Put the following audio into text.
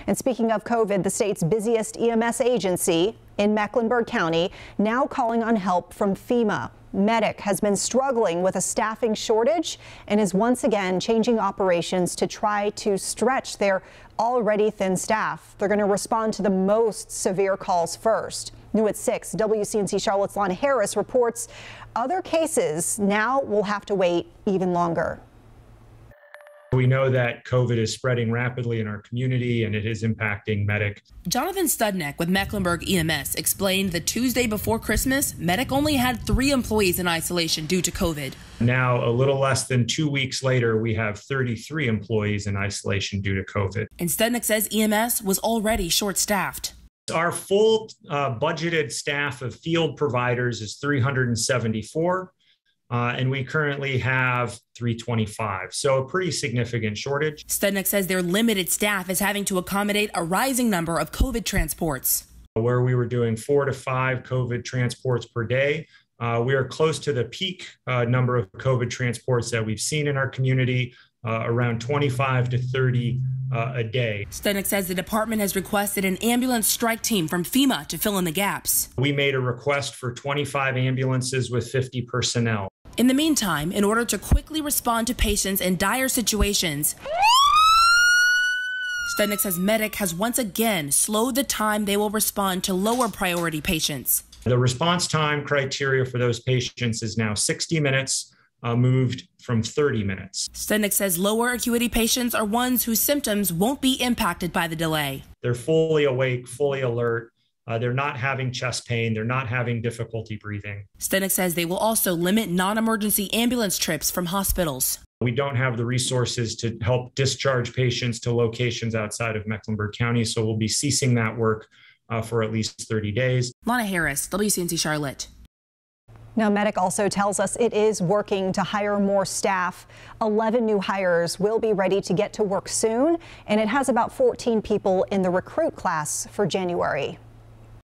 And speaking of COVID, the state's busiest EMS agency in Mecklenburg County now calling on help from FEMA. Medic has been struggling with a staffing shortage and is once again changing operations to try to stretch their already thin staff. They're going to respond to the most severe calls first. New at 6, WCNC Charlotte's Lana Harris reports other cases now will have to wait even longer. We know that COVID is spreading rapidly in our community and it is impacting Medic. Jonathan Studnek with Mecklenburg EMS explained the Tuesday before Christmas, Medic only had 3 employees in isolation due to COVID. Now, a little less than 2 weeks later, we have 33 employees in isolation due to COVID. And Studnek says EMS was already short-staffed. Our full budgeted staff of field providers is 374. And we currently have 325, so a pretty significant shortage. Studnek says their limited staff is having to accommodate a rising number of COVID transports. Where we were doing 4 to 5 COVID transports per day, we are close to the peak number of COVID transports that we've seen in our community, around 25 to 30 a day. Studnek says the department has requested an ambulance strike team from FEMA to fill in the gaps. We made a request for 25 ambulances with 50 personnel. In the meantime, in order to quickly respond to patients in dire situations, Studnek says Medic has once again slowed the time they will respond to lower priority patients. The response time criteria for those patients is now 60 minutes, moved from 30 minutes. Studnek says lower acuity patients are ones whose symptoms won't be impacted by the delay. They're fully awake, fully alert. They're not having chest pain. They're not having difficulty breathing. Studnek says they will also limit non-emergency ambulance trips from hospitals. We don't have the resources to help discharge patients to locations outside of Mecklenburg County, so we'll be ceasing that work for at least 30 days. Lana Harris, WCNC Charlotte. Now, Medic also tells us it is working to hire more staff. 11 new hires will be ready to get to work soon, and it has about 14 people in the recruit class for January.